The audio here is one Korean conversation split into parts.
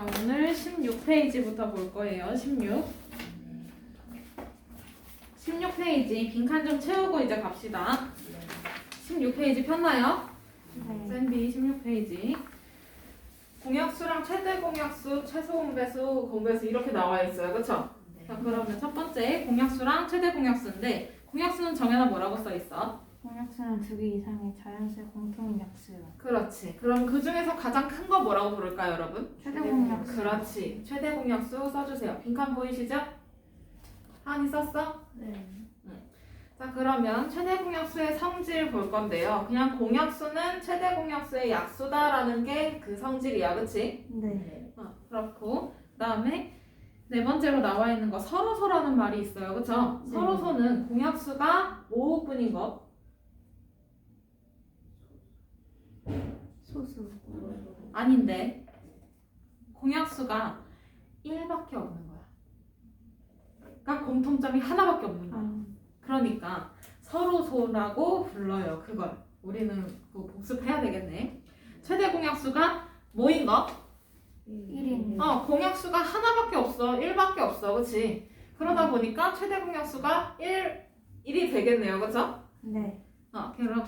자, 오늘 16페이지부터 볼 거예요. 16페이지 빈칸 좀 채우고 이제 갑시다. 16페이지 폈나요? 네. 샌디 16페이지. 공약수랑 최대 공약수, 최소 공배수, 공배수 이렇게 나와 있어요. 그쵸? 자, 그러면 첫 번째 공약수랑 최대 공약수인데 공약수는 정연아 뭐라고 써 있어? 공약수는 2개 이상의 자연수의 공통인 약수요. 그렇지. 그럼 그 중에서 가장 큰 거 뭐라고 부를까요, 여러분? 최대 공약수. 그렇지. 최대 공약수 써주세요. 빈칸 보이시죠? 한이 썼어? 네. 자, 그러면 최대 공약수의 성질 볼 건데요. 그냥 공약수는 최대 공약수의 약수다라는 게 그 성질이야. 그치? 네. 그렇고 그 다음에 네 번째로 나와 있는 거 서로소라는 말이 있어요. 그쵸? 네. 서로소는 공약수가 5뿐인 거. 소수. 아닌데 공약수가 1밖에 없는 거야. 그러니까 공통점이 하나밖에 없는 거야. 그러니까 서로소라고 불러요. 그걸 우리는 그거 복습해야 되겠네. 최대 공약수가 뭐인 거? 1인. 공약수가 하나밖에 없어. 1밖에 없어. 그치? 그러다 보니까 최대 공약수가 1이 되겠네요. 그쵸? 네.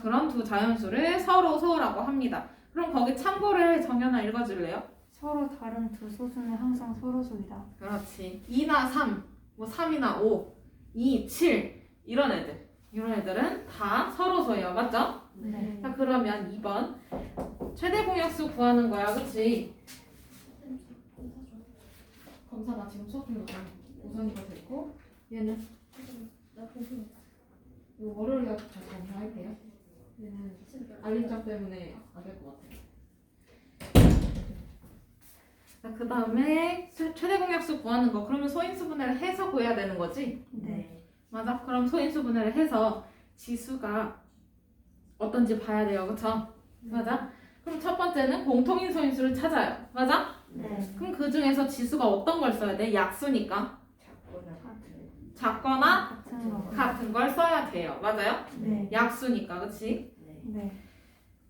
그런 두 자연수를 서로소라고 합니다. 그럼 거기 참고를 정연아 읽어줄래요? 서로 다른 두 소수는 항상 서로소이다. 그렇지. 2나 3, 뭐 3이나 5, 2, 7 이런 애들은 다 서로소예요. 맞죠? 네. 자, 그러면 2번 최대 공약수 구하는 거야. 그치? 검사 나 지금 수업 중이라 우선이가 됐고 얘는 이거 월요일에 잘 검사할게요. 얘는 알림장 때문에 안 될 것 같아요. 자, 그 다음에 최대 공약수 구하는 거. 그러면 소인수 분해를 해서 구해야 되는 거지? 네. 맞아. 그럼 소인수 분해를 해서 지수가 어떤지 봐야 돼요. 그쵸? 맞아. 그럼 첫 번째는 공통인 소인수를 찾아요. 맞아? 네. 그럼 그 중에서 지수가 어떤 걸 써야 돼? 약수니까. 작거나 같은 거. 같은 걸 써야 돼요. 맞아요? 네. 약수니까. 그치? 네.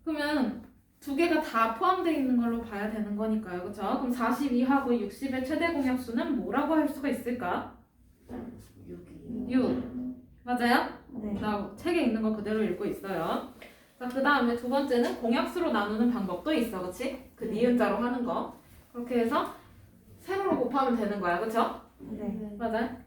그러면 두 개가 다 포함되어 있는 걸로 봐야 되는 거니까요. 그쵸? 그럼 42하고 60의 최대 공약수는 뭐라고 할 수가 있을까? 6. 맞아요? 네. 나 책에 있는 거 그대로 읽고 있어요. 자, 그 다음에 두 번째는 공약수로 나누는 방법도 있어. 그치? 그 니은자로 하는 거. 그렇게 해서 세로로 곱하면 되는 거야. 그쵸? 네. 맞아요?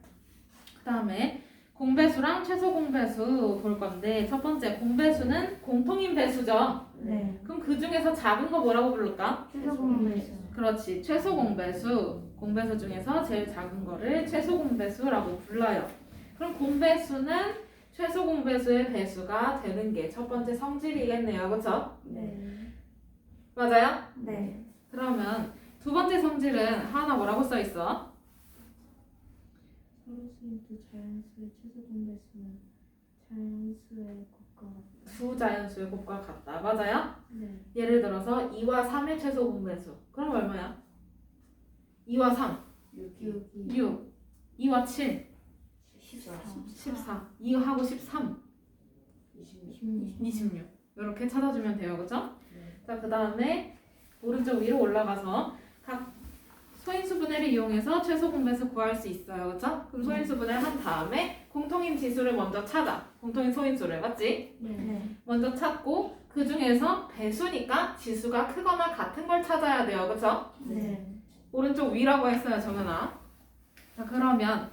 그 다음에 공배수랑 최소 공배수 볼 건데 첫 번째 공배수는 공통인 배수죠. 네. 그럼 그 중에서 작은 거 뭐라고 부를까? 최소 공배수. 그렇지. 최소 공배수. 공배수 중에서 제일 작은 거를 최소 공배수라고 불러요. 그럼 공배수는 최소 공배수의 배수가 되는 게 첫 번째 성질이겠네요. 그쵸? 네. 맞아요? 네. 그러면 두 번째 성질은 하나 뭐라고 써 있어? 서로수인 두 자연수의 최소 공배수는 자연수의 곱과 두 자연수의 곱과 같다. 맞아요? 네. 예를 들어서 2와 3의 최소 공배수. 그럼 얼마야? 2와 3, 6이 6. 2와 7, 14. 14. 2하고 13, 26. 이렇게 찾아주면 돼요. 그죠? 자, 그 다음에 오른쪽 위로 올라가서 각 소인수 분해를 이용해서 최소 공배수 구할 수 있어요. 그죠? 그럼 소인수 분해를 한 다음에 공통인 지수를 먼저 찾아. 공통인 소인수를. 맞지? 네. 먼저 찾고 그 중에서 배수니까 지수가 크거나 같은 걸 찾아야 돼요. 그죠? 네. 오른쪽 위라고 했어요. 정연아. 자, 그러면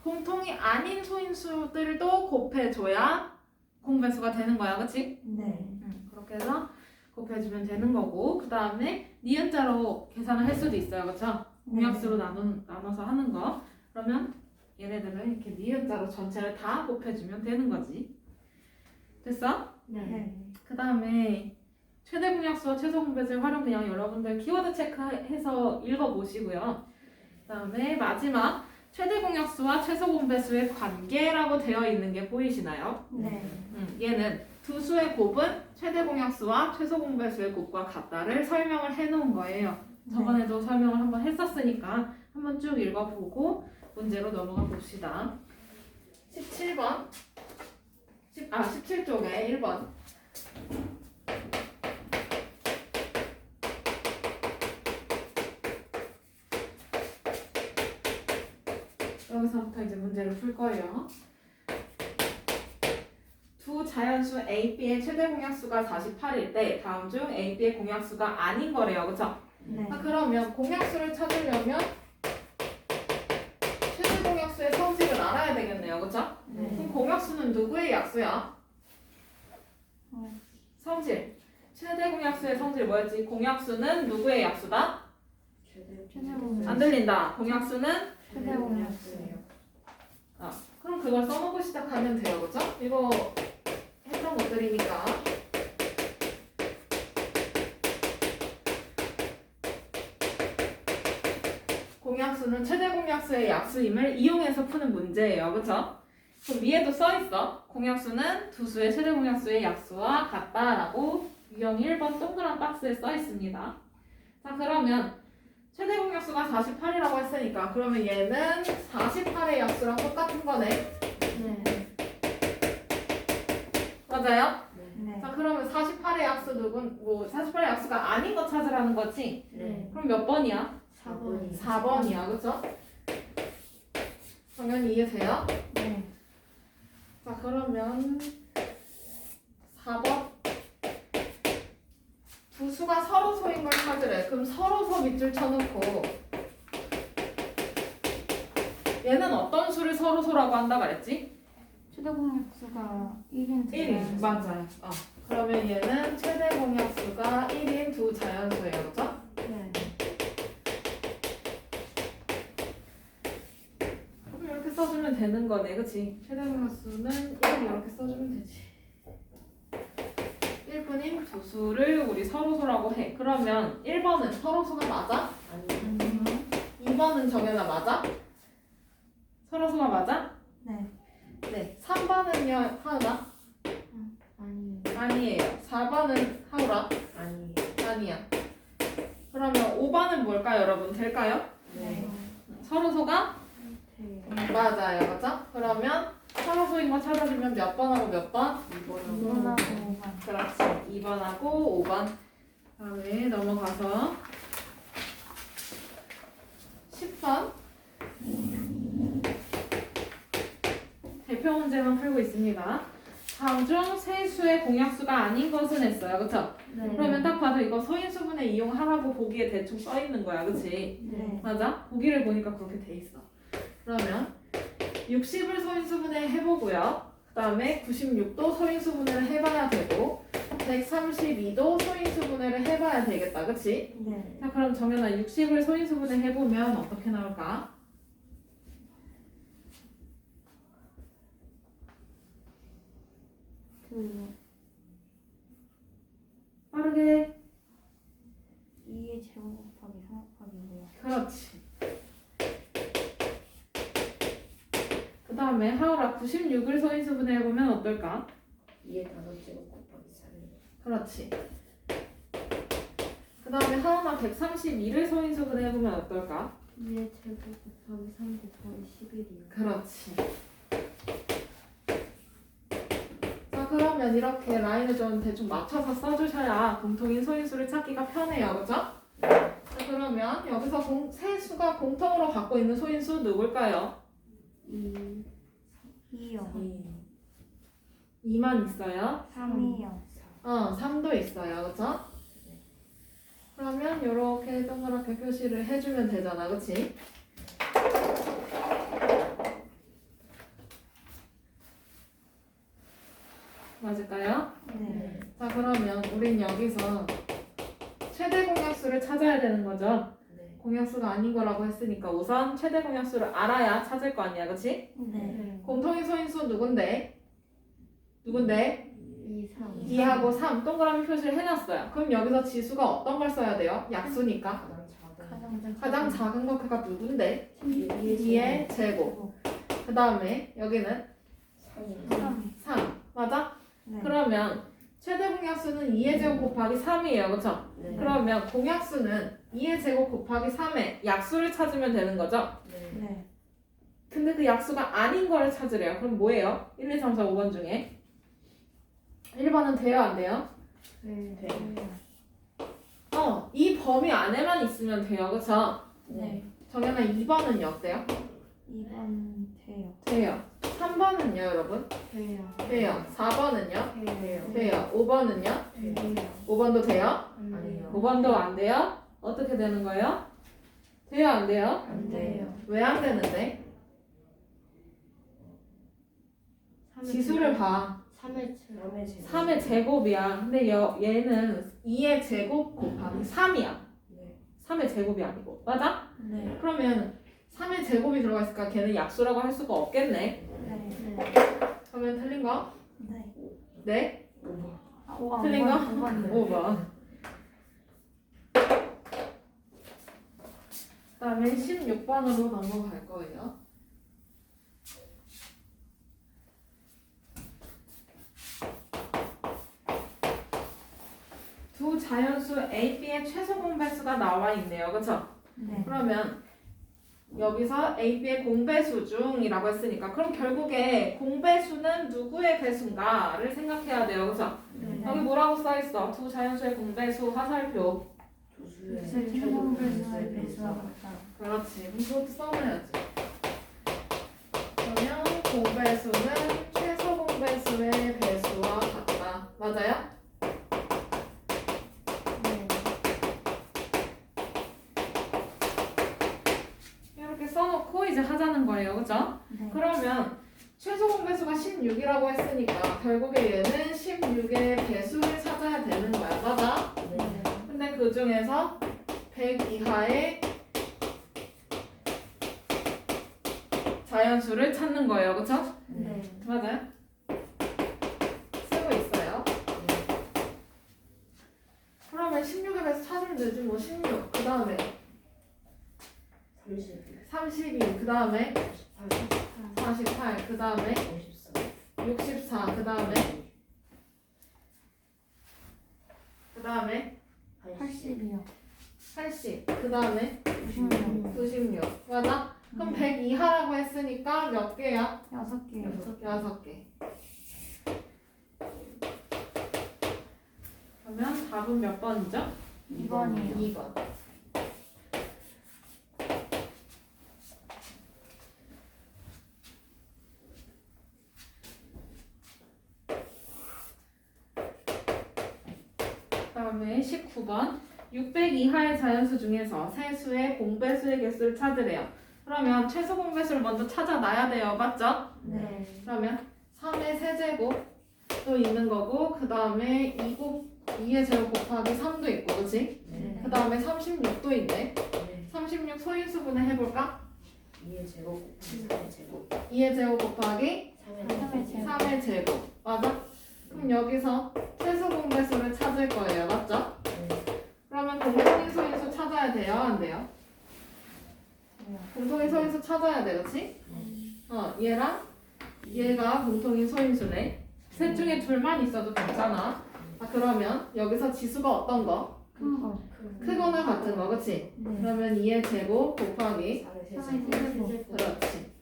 공통이 아닌 소인수들도 곱해줘야 공배수가 되는 거야. 그치? 네. 그렇게 해서 곱해주면 되는 거고 그 다음에 니은자로 계산을 할 수도 있어요. 그쵸? 공약수로 나눠서 하는 거. 그러면 얘네들은 이렇게 니은자로 전체를 다 곱해주면 되는 거지. 됐어? 네. 그 다음에 최대 공약수와 최소 공배수의 활용 그냥 여러분들 키워드 체크해서 읽어보시고요. 그 다음에 마지막 최대 공약수와 최소 공배수의 관계라고 되어 있는 게 보이시나요? 네. 얘는 두 수의 곱은 최대 공약수와 최소 공배수의 곱과 같다를 설명을 해놓은 거예요. 저번에도 설명을 한번 했었으니까 한번 쭉 읽어보고 문제로 넘어가 봅시다. 17번 17쪽에 1번 여기서부터 이제 문제를 풀 거예요. 두 자연수 A, B의 최대 공약수가 48일 때 다음 중 A, B의 공약수가 아닌 거래요. 그쵸? 네. 그러면 공약수를 찾으려면 최대 공약수의 성질을 알아야 되겠네요. 그쵸? 그럼 네. 공약수는 누구의 약수야? 어, 성질. 최대 공약수의 성질 뭐였지? 공약수는 누구의 약수다? 최대 안 들린다. 공약수는? 최대 공약수예요. 그럼 그걸 써놓고 시작하면 돼요. 그쵸? 이거 했던 것들이니까. 공약수는 최대 공약수의 약수임을 이용해서 푸는 문제예요. 그쵸? 그럼 위에도 써있어. 공약수는 두 수의 최대 공약수의 약수와 같다라고 유형 1번 동그란 박스에 써있습니다. 자, 그러면 최대 공약수가 48이라고 했으니까 그러면 얘는 48의 약수랑 똑같은 거네. 네. 맞아요? 네. 자, 그러면 48의 약수 누군? 48의 약수가 아닌 거 찾으라는 거지? 네. 그럼 몇 번이야? 4번. 4번이야. 그쵸? 당연히 이해돼요? 네. 자, 그러면 4번 두 수가 서로소인 걸 찾으래. 그럼 서로소 밑줄 쳐놓고 얘는 어떤 수를 서로소라고 한다 그랬지? 최대 공약수가 1인 1인 맞아요. 그러면 얘는 최대 공약수가 1인 두 자연수예요. 그죠? 네. 그럼 이렇게 써주면 되는 거네. 그치? 최대 공약수는 1 이렇게 써주면 되지. 1분인 두 수를 우리 서로소라고 해. 그러면 1번은 서로소가 맞아? 아니요. 2번은 정연아 맞아? 서로소가 맞아? 네. 네. 3번은요 하은아? 아니요. 아니에요. 4번은 하울아? 아니, 아니야. 그러면 5번은 뭘까요, 여러분? 될까요? 네. 서로소가? 네. 맞아요. 맞죠? 그러면 서로소인 거 찾아주면 몇 번하고 몇 번? 2번하고 2번하고 5번. 그렇지. 2번하고 5번. 다음에 넘어가서 10번. 대표 문제만 풀고 있습니다. 다음 중 세수의 공약수가 아닌 것은 했어요. 그쵸? 네. 그러면 딱 봐도 이거 소인수분해 이용하라고 보기에 대충 써 있는 거야. 그치? 네. 맞아? 보기를 보니까 그렇게 돼 있어. 그러면 60을 소인수분해 해보고요. 그 다음에 96도 소인수분해를 해봐야 되고 132도 소인수분해를 해봐야 되겠다. 그치? 네. 자, 그럼 정연아 60을 소인수분해 해보면 어떻게 나올까? 빠르게. 2의 제곱 곱하기 3 곱하기 5요. 그렇지. 그 다음에 하울아 96을 소인수분해 해보면 어떨까? 2의 5제곱 곱하기 3이 그렇지. 그 다음에 하은아 132를 소인수분해 해보면 어떨까? 2의 제곱 곱하기 3 곱하기 11이요. 그렇지. 자, 그러면 이렇게 라인을 좀 대충 맞춰서 써주셔야 공통인 소인수를 찾기가 편해요. 그죠? 자, 그러면 여기서 세 수가 공통으로 갖고 있는 소인수 누굴까요? 2요. 2만 있어요. 3이요. 3도 있어요. 그죠? 그러면 이렇게 동그랗게 표시를 해주면 되잖아. 그치? 맞을까요? 네. 자, 그러면 우린 여기서 최대 공약수를 찾아야 되는 거죠. 네. 공약수가 아닌 거라고 했으니까 우선 최대 공약수를 알아야 찾을 거 아니야. 그치? 네. 공통인 소인수 누군데? 누군데? 2, 3. 2하고 3 동그라미 표시를 해놨어요. 그럼 여기서 지수가 어떤 걸 써야 돼요? 약수니까. 가장 작은 가장 작은 거 걔가 누군데? 2의 2의 제곱. 그 다음에 여기는 3이 3. 3. 맞아? 네. 그러면 최대 공약수는 2의 제곱 곱하기 3이에요. 그쵸? 네. 그러면 공약수는 2의 제곱 곱하기 3의 약수를 찾으면 되는 거죠? 네. 네. 근데 그 약수가 아닌 거를 찾으래요. 그럼 뭐예요? 1, 2, 3, 4, 5번 중에 1번은 돼요? 안 돼요? 네. 이 범위 안에만 있으면 돼요. 그쵸? 네. 정연아 2번은요? 어때요? 2번 돼요. 돼요. 3번은요, 여러분? 돼요. 돼요. 4번은요? 돼요. 돼요. 5번은요? 안 돼요. 5번도 돼요? 안 돼요. 5번도 안 돼요? 어떻게 되는 거예요? 돼요, 안 돼요? 안 돼요. 왜 안 되는데? 지수를 봐. 3의 3의 제곱이야. 근데 얘는 2의 제곱 곱하기 3이야. 네. 3의 제곱이 아니고. 맞아? 네. 그러면 3의 제곱이 들어가 있으니까 걔는 약수라고 할 수가 없겠네. 네. 그러면 틀린 거? 네. 네? 5번. 틀린 거? 5번. 5번. 그 다음에 16번으로 넘어갈 거예요. 두 자연수 A, B의 최소 공배수가 나와 있네요. 그쵸? 네. 그러면 여기서 A, B의 공배수 중이라고 했으니까 그럼 결국에 공배수는 누구의 배수인가를 생각해야 돼요. 그쵸? 네. 여기 뭐라고 써있어? 두 자연수의 공배수 화살표. 최종 배수의 배수와 같다. 그렇지. 그럼 그것도 써놔야지. 그러면 공배수는 최소 공배수의 배수와 같다. 맞아요? 네. 이렇게 써놓고 이제 하자는 거예요. 그죠? 네. 그러면 최소 공배수가 16이라고 했으니까 결국에 얘는 16의 배수를 찾아야 되는 거야. 맞아? 네. 근데 그 중에서 100 이하의 자연수를 찾는 거예요. 그쵸? 네. 맞아요? 쓰고 있어요. 그러면 16에 대해서 찾으면 되지 뭐 16. 그 다음에 32. 그 다음에 48. 그 다음에 64. 그 다음에 그 다음에 80이요. 80. 그 다음에 96. 96. 맞아? 그럼 100 이하라고 했으니까 몇 개야? 6개요. 6개. 그러면 답은 몇 번이죠? 2번이요. 2번. 그다음에 19번 600 이하의 자연수 중에서 세수의 공배수의 개수를 찾으래요. 그러면 최소 공배수를 먼저 찾아놔야 돼요. 맞죠? 네. 그러면 3의 세제곱도 있는 거고 그 다음에 2의 제곱 곱하기 3도 있고 그치? 네. 그 다음에 36도 있네. 36 소인수분해 해볼까? 2의 제곱 곱하기 3의 제곱 2의 제곱 곱하기 3의 제곱 3의 제곱 맞아? 그럼 여기서 최소 공배수를 찾을 거예요. 맞죠? 그러면 공통인 소인수 찾아야 돼요? 안 돼요? 공통인 소인수 찾아야 돼. 그치? 얘랑 얘가 공통인 소인수네. 셋 중에 둘만 있어도 괜찮아. 그러면 여기서 지수가 어떤 거? 큰 거. 크거나 같은 거. 그치? 네. 그러면 2의 제곱 곱하기 3의 세제곱. 그렇지.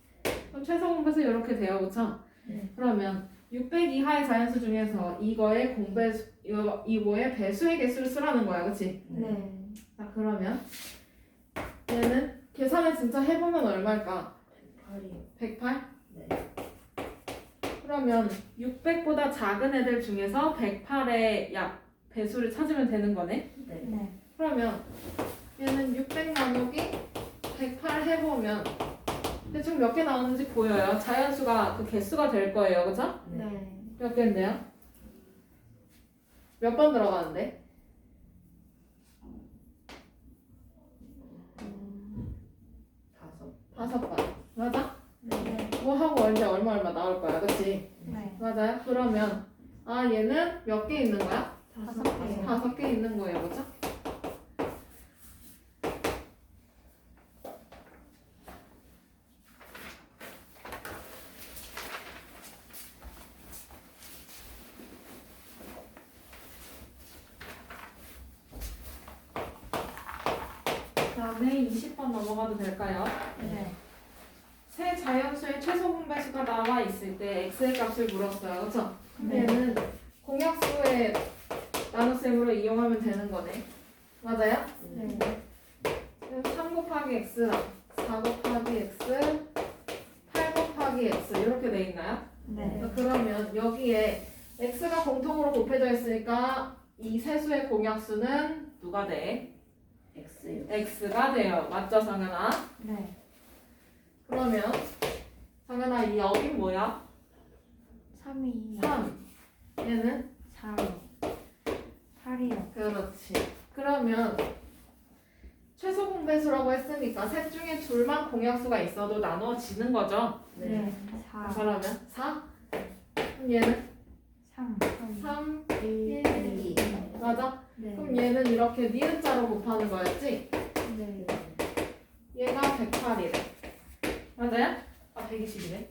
그럼 최소 공배수 이렇게 돼요. 그쵸? 네. 그러면 600 이하의 자연수 중에서 이거의 공배수, 이거의 배수의 개수를 쓰라는 거야. 그치? 네. 자, 그러면 얘는 계산을 진짜 해보면 얼마일까? 8이요 108? 네. 그러면 600보다 작은 애들 중에서 108의 배수를 찾으면 되는 거네? 네. 네. 그러면 얘는 600 나누기 108 해보면 대충 몇 개 나오는지 보여요. 자연수가 그 개수가 될 거예요. 그죠? 네. 몇 개인데요? 몇 번 들어가는데? 5번. 맞아? 네. 뭐 하고 언제 얼마 나올 거야. 그치? 네. 맞아요? 그러면 얘는 몇 개 있는 거야? 5개요. 5개 있는 거예요. 그죠? 다음에 20번 넘어가도 될까요? 네. 세 자연수의 최소 공배수가 나와 있을 때 x의 값을 물었어요. 그렇죠? 네. 얘는 공약수의 나눗셈으로 이용하면 되는 거네. 맞아요? 네. 3 곱하기 x랑 4 곱하기 x 곱하기 x 이렇게 돼 있나요? 네. 그러면 여기에 x가 공통으로 곱해져 있으니까 이 세수의 공약수는 누가 돼? X요. x가 돼요. 맞죠, 성현아? 네. 그러면 성현아 이 여긴 뭐야? 3이 3. 얘는 4요. 8이요. 그렇지. 그러면 최소 공배수라고 했으니까 셋 중에 둘만 공약수가 있어도 나눠지는 거죠. 네. 4. 그러면 4. 그럼 얘는 3. 3, 1. 2. 맞아? 네. 그럼 얘는 이렇게 니은자로 곱하는 거였지? 네. 얘가 108이래. 맞아요? 아, 120이네.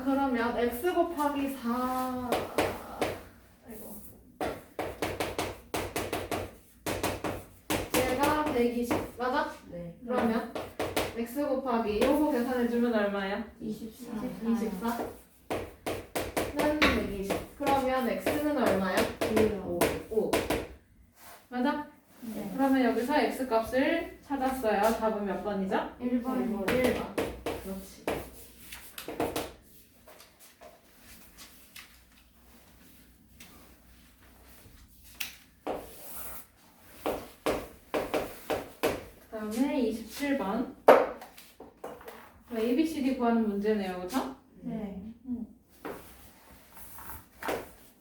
그러면 x 곱하기 4. 아이고. 얘가 120. 맞아? 네. 그러면 x 곱하기 요거 계산해주면 얼마야? 24. 24. 는 120. 그러면 x는 얼마야? 2요. 5. 맞아? 네. 그러면 여기서 x 값을 찾았어요. 답은 몇 번이죠? 1번. 1번. 그렇지. 그다음에 27번. ABCD 구하는 문제네요. 그렇죠? 네.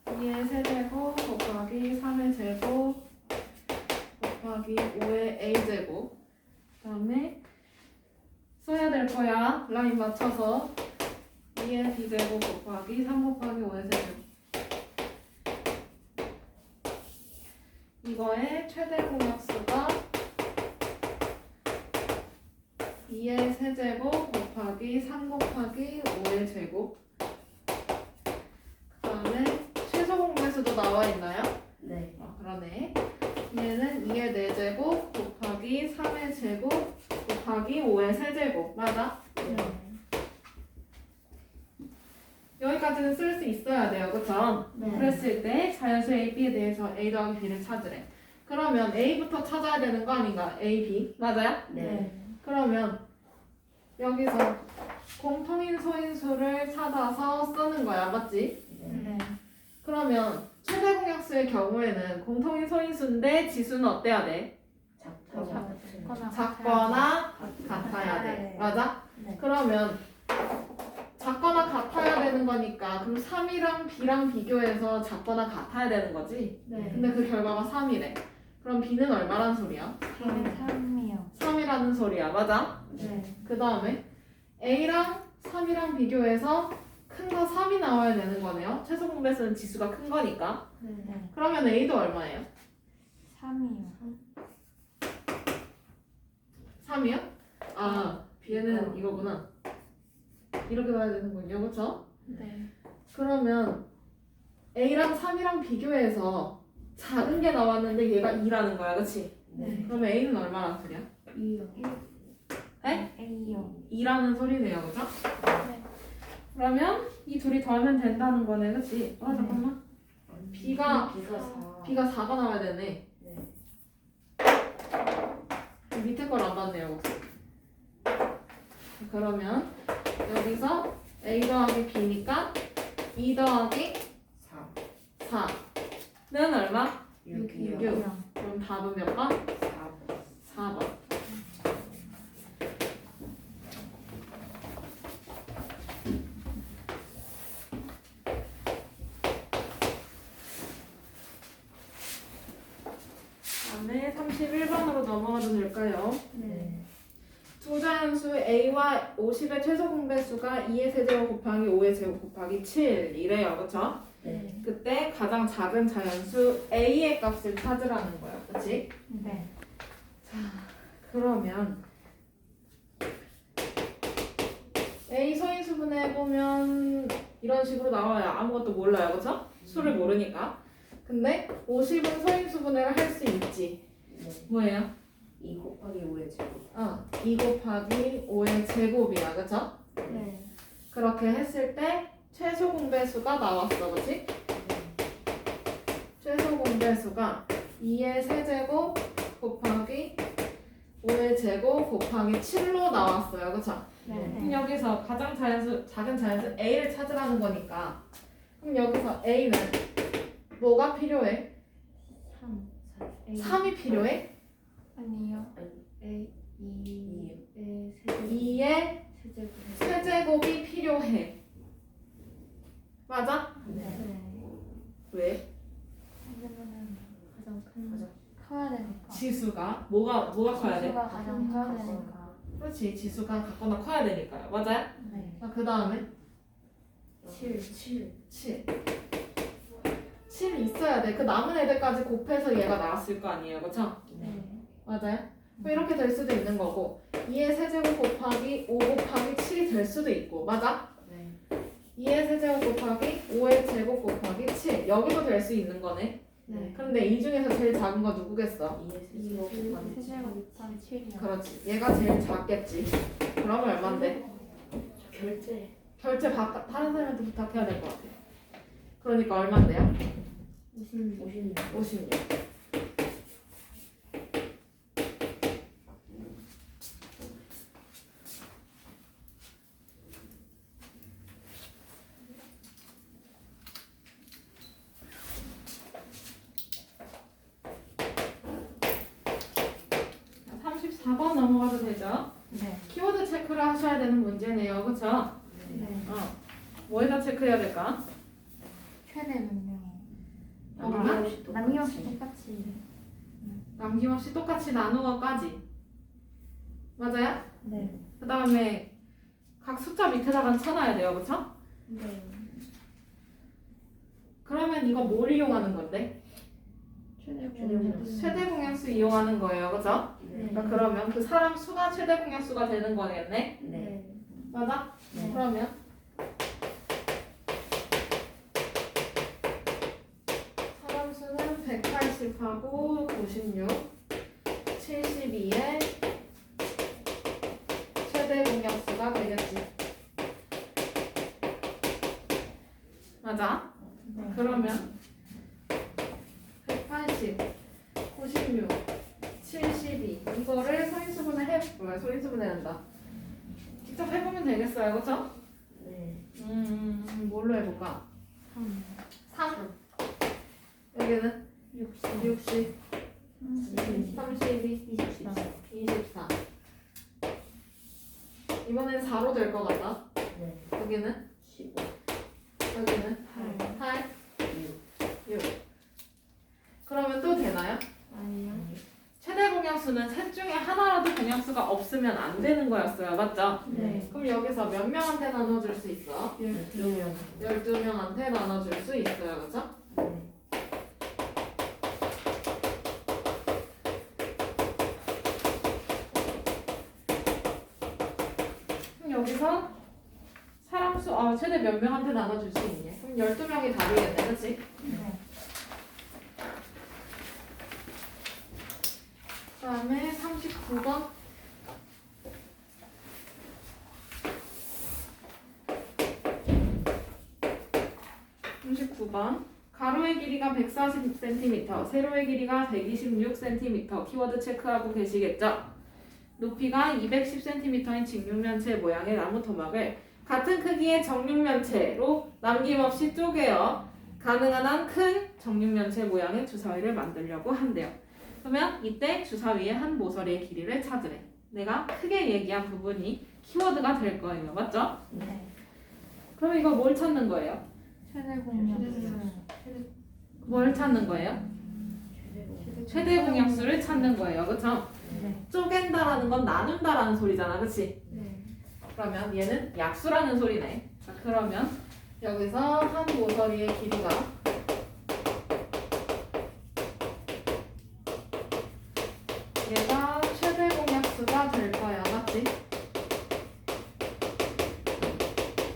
2의 세제곱 곱하기 3의 제곱 곱하기 5의 a제곱. 그다음에 써야 될 거야. 라인 맞춰서 2의 b제곱 곱하기 3 곱하기 5의 세제곱. 이거의 최대 공약수가 2의 세제곱 곱하기 3 곱하기 5의 제곱. 그 다음에 최소 공배수도 나와 있나요? 네. 그러네. 얘는 2의 4제곱 곱하기 3의 제곱 곱하기 5의 세제곱. 맞아? 네. 여기까지는 쓸 수 있어야 돼요. 그쵸? 네. 그랬을 때 자연수 A, B에 대해서 A 더하기 B를 찾으래. 그러면 A부터 찾아야 되는 거 아닌가? A, B. 맞아요? 네. 그러면 여기서 공통인 소인수를 찾아서 쓰는 거야. 맞지? 네. 네. 그러면 최대 공약수의 경우에는 공통인 소인수인데 지수는 어때야 돼? 작거나 같아야 돼. 맞아? 네. 그러면 작거나 같아야 되는 거니까 그럼 3이랑 B랑 비교해서 작거나 같아야 되는 거지? 네. 근데 그 결과가 3이래. 그럼 B는 얼마란 소리야? B는 3이요. 3이라는 소리야. 맞아? 네. 그 다음에 A랑 3이랑 비교해서 큰 거 3이 나와야 되는 거네요. 최소 공배수는 지수가 큰 거니까. 네. 그러면 A도 얼마예요? 3이요. 3이요? 아, B는 이거구나. 이렇게 봐야 되는군요. 그렇죠? 네. 그러면 A랑 3이랑 비교해서 작은 게 나왔는데 얘가 2라는 거야. 그치? 네. 그러면 A는 얼마란 소리야? 2요. 네? A요. 2라는 소리네요. 그죠? 네. 그러면 이 둘이 더하면 된다는 거네. 그치? 잠깐만. B가 4. B가 4가 나와야 되네. 네. 밑에 걸 안 봤네요. 혹시. 그러면 여기서 A 더하기 B니까 2 더하기 4. 4는 얼마? 6이요. 6. 그럼 답은 몇 번? 4. 4번. 다음에 31번으로 넘어가도 될까요? 네. 두 자연수 A와 50의 최소 공배수가 2의 세제곱 곱하기 5의 제곱 곱하기 7이래요. 그쵸? 네. 그때 가장 작은 자연수 A의 값을 찾으라는 거예요. 그치? 네. 그러면 A 소인수분해 해보면 이런 식으로 나와요. 아무것도 몰라요. 그쵸? 수를 모르니까. 근데 50은 소인수분해를 할 수 있지. 네. 뭐예요? 2 곱하기 5의 제곱. 2 곱하기 5의 제곱이야. 그쵸? 네. 그렇게 했을 때 최소 공배수가 나왔어. 그치? 최소 공배수가 2의 세제곱 곱하기 5의 제곱 곱하기 7로 나왔어요. 그쵸? 그럼 네. 여기서 가장 작은 자연수 A를 찾으라는 거니까 그럼 여기서 A는 뭐가 필요해? 3. 3이 필요해? 아니요. 아니. A 2의 세제곱. 2의 세제곱. 세제곱이 필요해. 맞아? 네. 왜? 왜냐면은 가장 맞아. 커야 되니까. 지수가 뭐가 커야 돼? 지수가 가장 커야 되니까. 그렇지. 지수가 같거나 커야 되니까요. 맞아요? 네. 그 다음에 7. 7 있어야 돼. 그 남은 애들까지 곱해서 얘가 나왔을 거 아니에요. 그쵸? 네. 맞아요? 그럼 이렇게 될 수도 있는 거고 2의 세제곱 곱하기 5 곱하기 7이 될 수도 있고 맞아? 네. 2의 세제곱 곱하기 5의 제곱 곱하기 7 여기도 될 수 있는 거네. 네. 그런데 이 중에서 제일 작은 거 누구겠어? 2의 세제곱 곱하기 세제곱 곱하기 7이요. 그렇지. 얘가 제일 작겠지. 그러면 얼만데? 결제. 결제 다른 사람한테 부탁해야 될 것 같아. 그러니까 얼만데요? 56. 56. 56. 자, 34번 넘어가도 되죠? 네. 키워드 체크를 하셔야 되는 문제네요. 그쵸? 네. 뭐에다 체크해야 될까? 최대 몇 명? 남김없이 남김없이 똑같이. 똑같이. 남김없이 똑같이 나누어까지. 맞아요? 네. 그 다음에 각 숫자 밑에다가 쳐놔야 돼요. 그쵸? 네. 그러면 이거 뭘 이용하는 건데? 최대 최대 공약수 이용하는 거예요. 그쵸? 네. 그러니까 그러면 그 사람 수가 최대 공약수가 되는 거겠네? 네. 맞아? 네. 그러면 사람 수는 180하고 96, 72의 최대 공약수가 되겠지. 맞아? 네. 그러면 180, 96, 72 이거를 소인수분해 소인수분해 한다. 직접 해보면 되겠어요, 그렇죠? 네. 뭘로 해볼까? 3. 3. 여기는 60. 60, 32, 24. 24. 이번엔 4로 될 것 같다. 네. 여기는 15. 여기는 8. 8, 6. 6. 그러면 또 되나요? 아니요. 최대 공약수는 셋 중에 하나라도 공약수가 없으면 안 되는 거였어요. 맞죠? 네. 그럼 여기서 몇 명한테 나눠줄 수 있어? 12명. 12명한테 나눠줄 수 있어요. 그렇죠? 네. 그럼 여기서 사람 수, 최대 몇 명한테 나눠줄 수 있냐? 그럼 12명이 답이겠네. 그렇지? 네. 그 다음에 39번. 가로의 길이가 140cm, 세로의 길이가 126cm. 키워드 체크하고 계시겠죠? 높이가 210cm인 직육면체 모양의 나무 토막을 같은 크기의 정육면체로 남김없이 쪼개어 가능한 한 큰 정육면체 모양의 주사위를 만들려고 한대요. 그러면 이때 주사위의 한 모서리의 길이를 찾으래. 내가 크게 얘기한 부분이 키워드가 될 거예요. 맞죠? 네. 그럼 이거 뭘 찾는 거예요? 최대 공약수. 뭘 찾는 거예요? 최대 공약수를 찾는 거예요. 그쵸? 네. 쪼갠다라는 건 나눈다라는 소리잖아. 그치? 네. 그러면 얘는 약수라는 소리네. 자, 그러면 여기서 한 모서리의 길이가 얘가 최대 공약수가 될 거야. 맞지?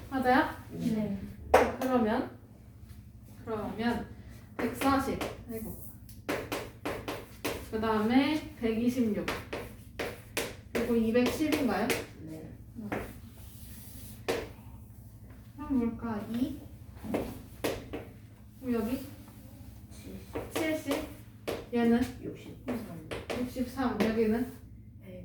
맞아요? 네. 자, 그러면 140 아이고 그 다음에 126 그리고 210인가요? 네. 그럼 뭘까? 2 그럼 여기 70 얘는 63. 63 여기는 100.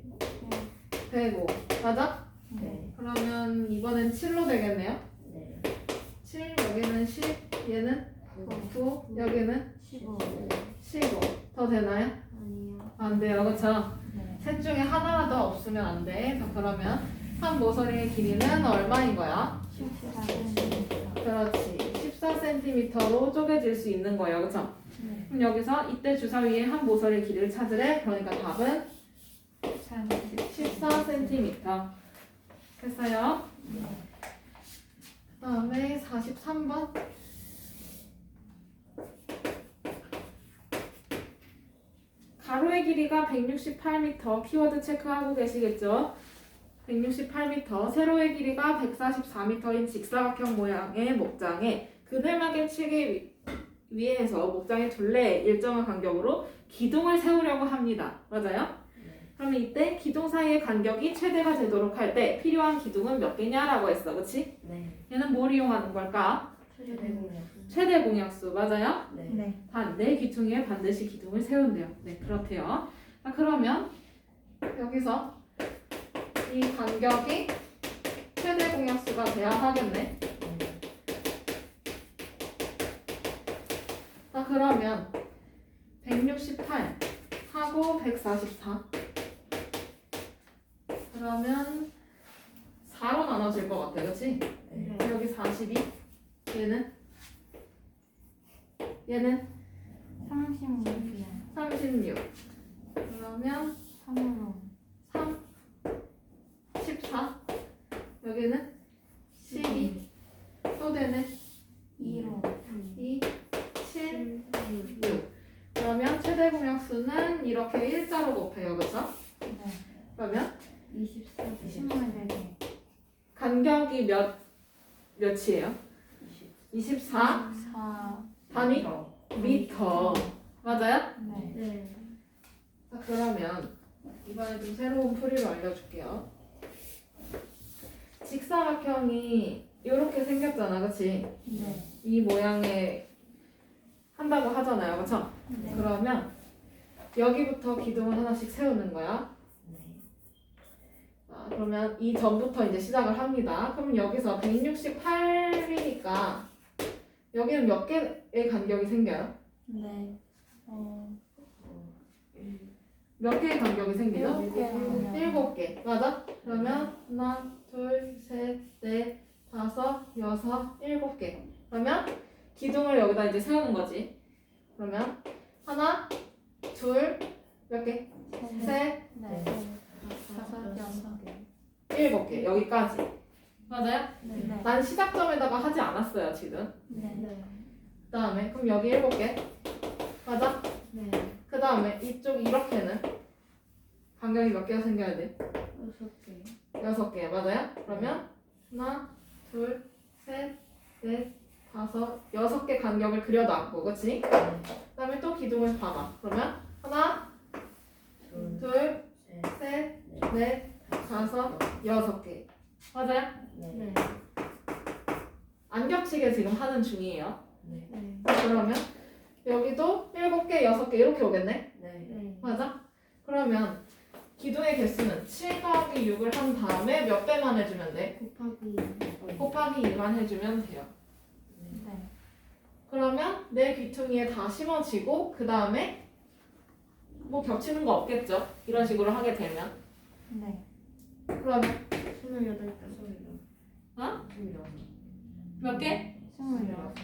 얘는 10, 얘는 9, 여기는 15. 15. 더 되나요? 아니요. 안 돼요, 그쵸? 네. 셋 중에 하나라도 없으면 안 돼. 자, 그러면 한 모서리의 길이는 얼마인 거야? 14cm. 그렇지. 14cm로 쪼개질 수 있는 거예요, 그쵸? 네. 그럼 여기서 이때 주사위에 한 모서리의 길이를 찾으래. 그러니까 답은 14cm. 됐어요? 그 다음에 43번. 가로의 길이가 168m. 키워드 체크하고 계시겠죠? 168m. 세로의 길이가 144m인 직사각형 모양의 목장에 그늘막의 칠개 위에서 목장의 둘레에 일정한 간격으로 기둥을 세우려고 합니다. 맞아요? 그러면 이때 기둥 사이의 간격이 최대가 되도록 할 때 필요한 기둥은 몇 개냐라고 했어. 그치? 네. 얘는 뭘 이용하는 걸까? 최대 공약수. 맞아요? 네. 네. 내 귀퉁이에 반드시 기둥을 세운대요. 네, 그렇대요. 자, 그러면 여기서 이 간격이 최대 공약수가 돼야 하겠네. 자, 그러면 168 하고 144. 그러면 4로 나눠질 것 같아, 그치? 네. 여기 42. 얘는 36이요. 36. 그러면 3으로. 3, 14. 여기는 12. 또 되네. 2로. 2, 7, 6. 그러면 최대 공약수는 이렇게 일자로 곱해요, 그쵸? 네. 그러면 24. 24개. 간격이 몇이에요? 24 4. 단위 미터. 맞아요? 네. 네. 자, 그러면 이번에 좀 새로운 풀이를 알려줄게요. 직사각형이 이렇게 생겼잖아, 그치? 네. 이 모양의 한다고 하잖아요, 그쵸? 네. 그러면 여기부터 기둥을 하나씩 세우는 거야. 네. 자, 그러면 이 전부터 이제 시작을 합니다. 그럼 여기서 168이니까 여기는 몇 개의 간격이 생겨요? 네. 몇 개의 간격이 생기죠? 7개. 7개. 맞아? 그러면 하나, 둘, 셋, 넷, 다섯, 여섯, 7개. 그러면 기둥을 여기다 이제 세우는 거지. 그러면 하나, 둘, 몇 개? 셋, 네. 다섯, 여섯 개. 7개. 여기까지. 맞아요? 네. 난 시작점에다가 하지 않았어요, 지금. 네. 그 다음에 그럼 여기 7개. 맞아? 네. 그 다음에 이쪽 이렇게는 간격이 몇 개가 생겨야 돼? 6개. 6개. 맞아요? 그러면 하나, 둘, 셋, 넷, 다섯, 6개 간격을 그려놨고, 그치? 그 다음에 또 기둥을 봐봐. 그러면 하나, 둘, 셋, 넷, 다섯, 6개. 맞아요? 네. 안 겹치게 지금 하는 중이에요. 네. 네. 그러면 여기도 7개, 6개 이렇게 오겠네? 네. 네. 맞아? 그러면 기둥의 개수는 7 더하기 6을 한 다음에 몇 배만 해주면 돼? 곱하기. 곱하기 2만 해주면 돼요. 네. 그러면 내 귀퉁이에 다 심어지고 그 다음에 뭐 겹치는 거 없겠죠? 이런 식으로 하게 되면. 네. 그러면 28개. 어? 몇 개? 26.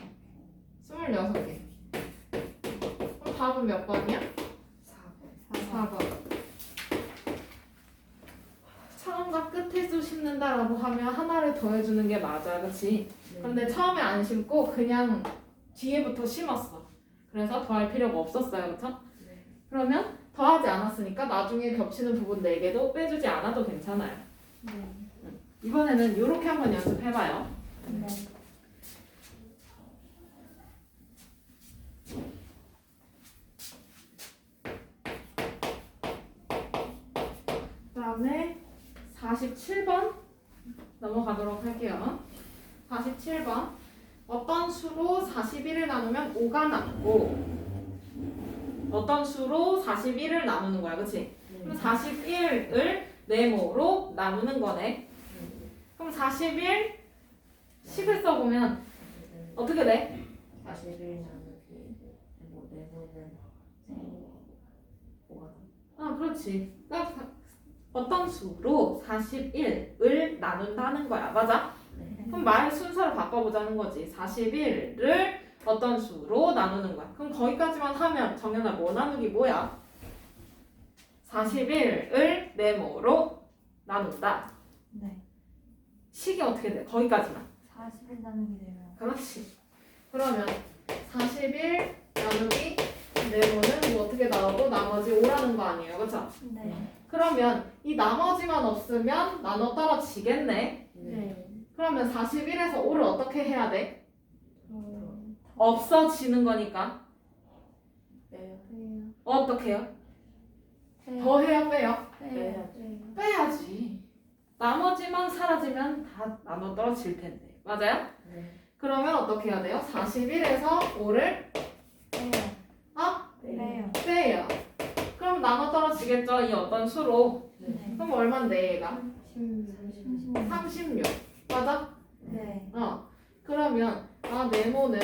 26개. 그럼 답은 몇 번이야? 4번. 처음과 끝에서 심는다라고 하면 하나를 더해주는 게 맞아, 그치? 근데 처음에 안 심고 그냥 뒤에부터 심었어. 그래서 더할 필요가 없었어요, 그쵸? 그러면 더하지 않았으니까 나중에 겹치는 부분 4개도 빼주지 않아도 괜찮아요. 네. 이번에는 이렇게 한번 연습해봐요. 네. 그 다음에 47번 넘어가도록 할게요. 47번. 어떤 수로 41을 나누면 5가 남고 어떤 수로 41을 나누는 거야, 그치? 그럼 41을 네모로 나누는 거네. 그럼 41, 10을 써보면 어떻게 돼? 41 나누기 뭐 내보는 뭐가 그렇지. 그러니까 어떤 수로 41을 나눈다는 거야. 맞아? 네. 그럼 말 순서를 바꿔보자는 거지. 41을 어떤 수로 나누는 거야. 그럼 거기까지만 하면 정연아 뭐 나누기 뭐야? 41을 네모로 나눈다. 네. 식이 어떻게 돼? 거기까지만. 40일 나누게 되면 그렇지. 그러면 41 나누기 네모는 뭐 어떻게 나오고 나머지 5라는 거 아니에요. 그렇죠? 네. 그러면 이 나머지만 없으면 나눠 떨어지겠네. 네. 그러면 41에서 5를 어떻게 해야 돼? 어, 없어지는 거니까. 빼요. 빼요. 어떻게 해요? 빼요. 더 해요? 빼요? 빼요. 빼요. 빼야지. 나머지만 사라지면 다 나눠 떨어질 텐데. 맞아요? 네. 그러면 어떻게 해야 돼요? 41에서 5를 빼요. 빼요. 빼요. 빼요. 그럼 나눠 떨어지겠죠? 이 어떤 수로. 네. 그럼 얼만데 얘가? 36. 36. 맞아? 네. 그러면 네모는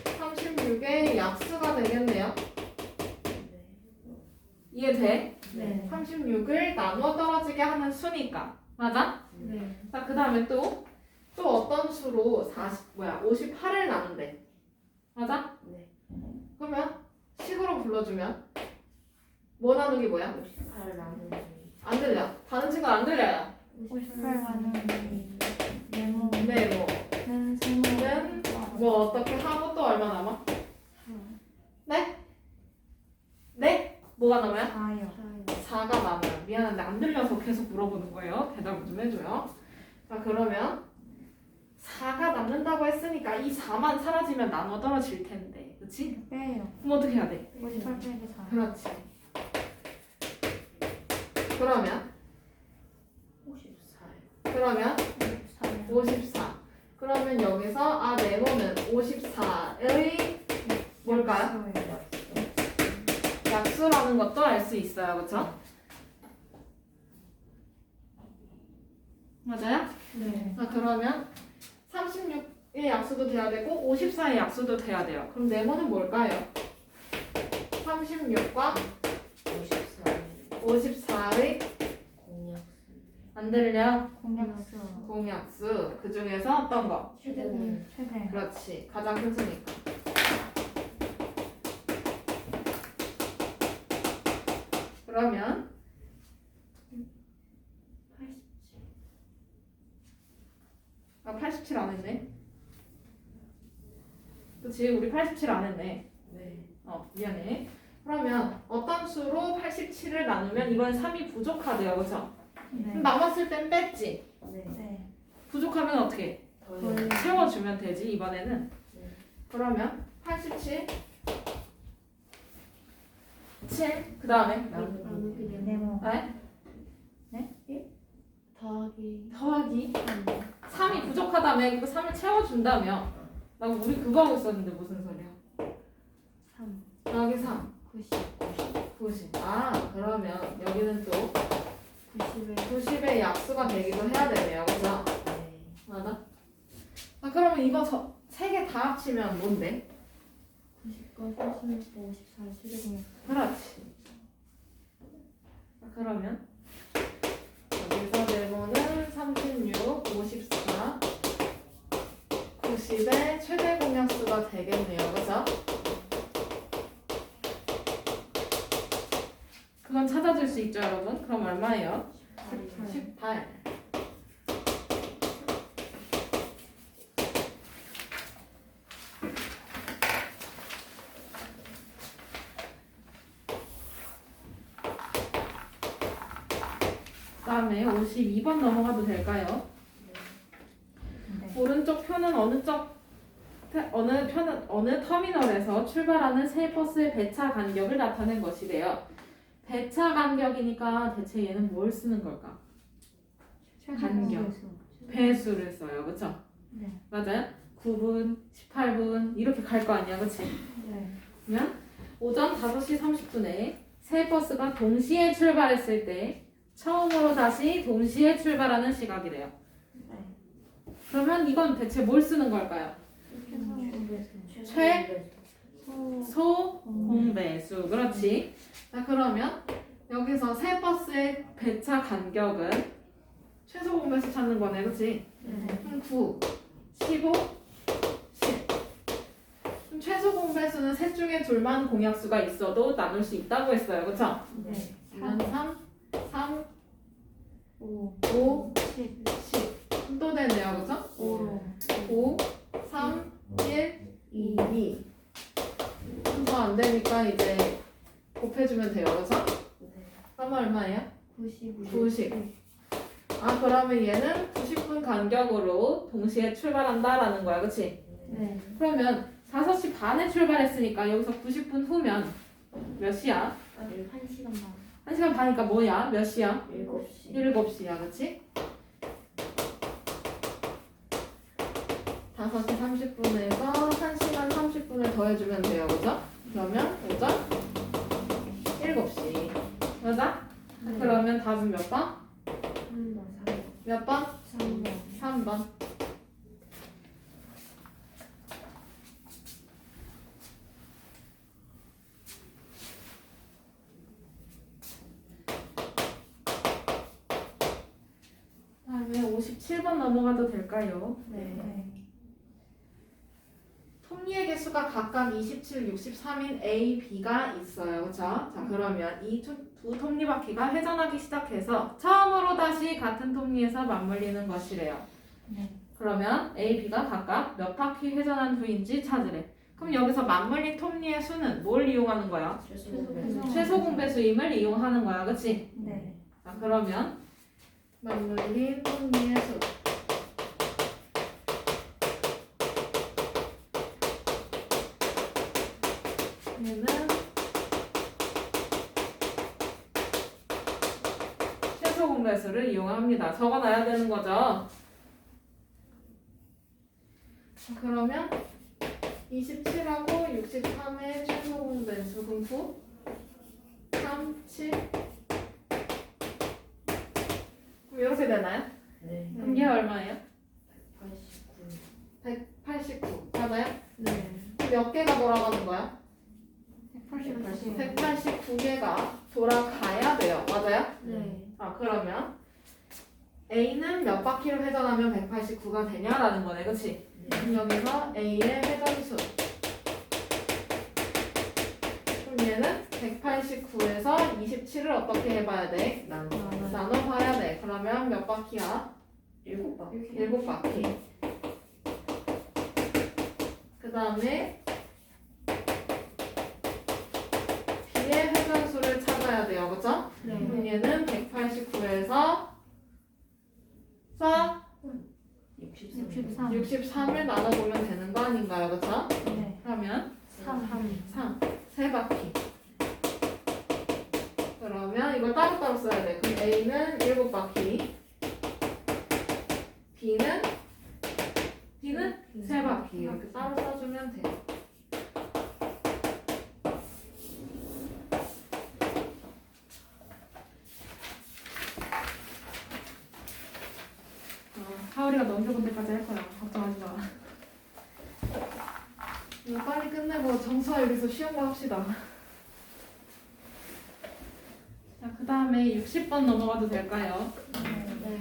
36의 약수가 되겠네요. 네. 이해돼? 네. 36을 나누어 떨어지게 하는 수니까. 맞아? 네. 자, 그 다음에 또 어떤 수로 58을 나눈대. 맞아? 네. 그러면 식으로 불러주면 뭐 나누기 뭐야? 58 나누기 안 들려. 다른 친구는 안 들려요. 58 나누기 네모. 네, 는 는 뭐 어떻게 하고 또 얼마 남아? 네? 네? 뭐가 남아요? 4요. 4가 남아요. 미안한데 안 들려서 계속 물어보는 거예요. 대답을 좀 해줘요. 자, 그러면 4가 남는다고 했으니까 이 4만 사라지면 나눠 떨어질 텐데. 그치? 빼요. 그럼 어떻게 해야 돼? 58 빼기 4. 그렇지. 그러면 54요. 그러면 54요. 54. 그러면 여기서 네모는 54의 뭘까요? 약수라는 것도 알 수 있어요. 그쵸? 맞아요? 네. 자, 그러면 36의 약수도 돼야 되고 54의 약수도 돼야 돼요. 그럼 네모는 뭘까요? 36과 54요. 54의 공약수. 안 들려? 공약수. 공약수. 그 중에서 어떤 거? 최대는 최대. 그렇지. 가장 큰 수니까. 그러면 87 안 했네. 그치? 우리 87 안 했네. 네. 미안해. 그러면 어떤 수로 87을 나누면 이번 3이 부족하대요. 그쵸? 네. 그럼 남았을 땐 뺐지? 네. 네. 부족하면 어떻게? 더요. 채워주면 되지 이번에는. 네. 그러면 87 7 그 다음에 나누기 네모. 네모. 더하기 3이 부족하다며 그 3을 채워준다며. 나 우리 그거 하고 있었는데 무슨 소리야? 3. 더하기 3 90. 90. 그러면 여기는 또 90에 90의 약수가 되기도 해야 되네요. 그죠? 네. 맞아? 그러면 이거 세 개 다 합치면 뭔데? 90과 36과 54 최대공약. 그렇지. 그러면 여기서 네모는 36, 54, 90의 최대 공약수가 되겠네요. 그죠? 그건 찾아줄 수 있죠, 여러분? 그럼 얼마예요? 18. 그다음에 52번 넘어가도 될까요? 네. 오른쪽 표는 어느 터미널에서 출발하는 새 버스의 배차 간격을 나타낸 것이래요. 배차 간격이니까 대체 얘는 뭘 쓰는 걸까? 간격. 배수를 써요. 그쵸? 네. 맞아요? 9분, 18분 이렇게 갈 거 아니야. 그치? 네. 그러면 오전 5시 30분에 새 버스가 동시에 출발했을 때 처음으로 다시 동시에 출발하는 시각이래요. 네. 그러면 이건 대체 뭘 쓰는 걸까요? 소공배수. 그렇지. 자, 그러면 여기서 세 버스의 배차 간격은 최소 공배수 찾는 거네. 그렇지? 그럼 9, 15, 10. 그럼 최소 공배수는 셋 중에 둘만 공약수가 있어도 나눌 수 있다고 했어요. 그렇죠? 네. 이건 3, 5 5, 10 10. 또 되네요. 그렇죠? 5로 5, 3, 1, 2 2. 더 안 되니까 이제 곱해주면 돼요. 그렇죠? 그럼 얼마예요? 90 90. 아, 그러면 얘는 90분 간격으로 동시에 출발한다라는 거야. 그치? 네 그러면 5시 반에 출발했으니까 여기서 90분 후면 몇 시야? 1시간 반 1시간 반이니까 뭐야? 몇 시야? 7시. 7시야. 그치? 5시 30분에서 1시간 30분을 더해주면 돼요. 그죠? 그러면 오전 7시. 맞아? 그러면 답은 몇 번? 3번 몇 번? 3번 3번. 다음에 57번 넘어가도 될까요? 네 톱니의 개수가 각각 27, 63인 A, B가 있어요. 그쵸? 자, 그러면 이 두 톱니바퀴가 회전하기 시작해서 처음으로 다시 같은 톱니에서 맞물리는 것이래요. 네. 그러면 A, B가 각각 몇 바퀴 회전한 후인지 찾으래. 그럼 여기서 맞물린 톱니의 수는 뭘 이용하는 거야? 최소 공배수임을 이용하는 거야. 그치? 네. 자, 그러면 맞물린 톱니의 수. 얘는 최소 공배수를 이용합니다. 적어놔야 되는 거죠. 자, 그러면 27하고 63의 최소 공배수 그럼 9, 3, 7. 그럼 이렇게 되나요? 네. 그럼 얘 얼마예요? 89. 189. 맞아요? 네 몇 개가 돌아가는 거야? 180. 189개가 돌아가야 돼요. 맞아요? 네 아, 그러면 A는 몇 바퀴를 회전하면 189가 되냐라는 거네. 그치? 그럼 여기서 A의 회전수. 그럼 얘는 189에서 27을 어떻게 해봐야 돼? 나눠봐야 돼. 그러면 몇 바퀴야? 7바퀴. 7바퀴. 그 다음에 B의 회전수를 찾아야 돼요. 그쵸? 그럼 얘는 189에서 63. 63을 나눠보면 되는 거 아닌가요? 그쵸? 네. 그러면 3 3, 3바퀴. 그러면 이걸 따로따로 써야 돼. 그럼 A는 7바퀴, B는 3바퀴. 이렇게 따로 써주면 돼. 하울이가 너 언제 본데까지 할 거야. 걱정하지 마. 이거 빨리 끝내고 정수와 여기서 쉬운 거 합시다. 자, 그 다음에 60번 넘어가도 될까요? 네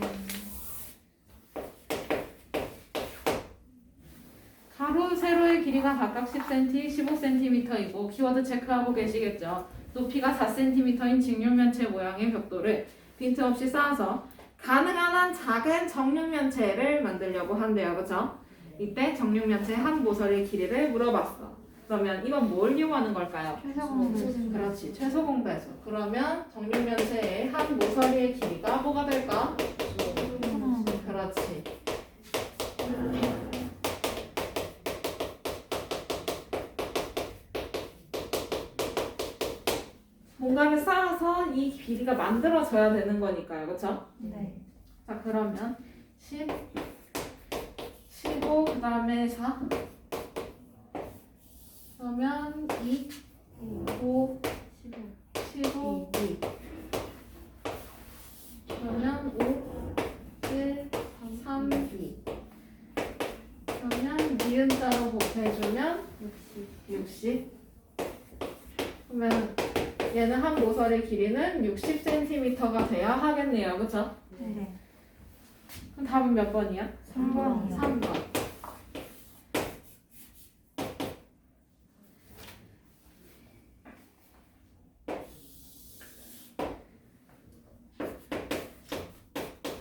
가로, 세로의 길이가 각각 10cm, 15cm이고 키워드 체크하고 계시겠죠? 높이가 4cm인 직육면체 모양의 벽돌을 빈틈없이 쌓아서 가능한 한 작은 정육면체를 만들려고 한대요. 그쵸? 이때 정육면체 한 모서리의 길이를 물어봤어. 그러면 이건 뭘 이용하는 걸까요? 최소 공배수. 그렇지, 최소 공배수. 그러면 정육면체의 한 모서리의 길이가 뭐가 될까? 그렇지. 뭔가를 쌓아서 이 길이가 만들어져야 되는 거니까요. 그쵸? 네. 자, 그러면 10, 15, 그 다음에 4. 그러면 2, 5, 15, 2 그러면 5, 7, 3, 2. 숫자로 곱해주면 60. 그러면 얘는 한 모서리 길이는 60cm가 돼야 하겠네요. 그쵸? 네. 그럼 답은 몇 번이야? 3번이요. 3번.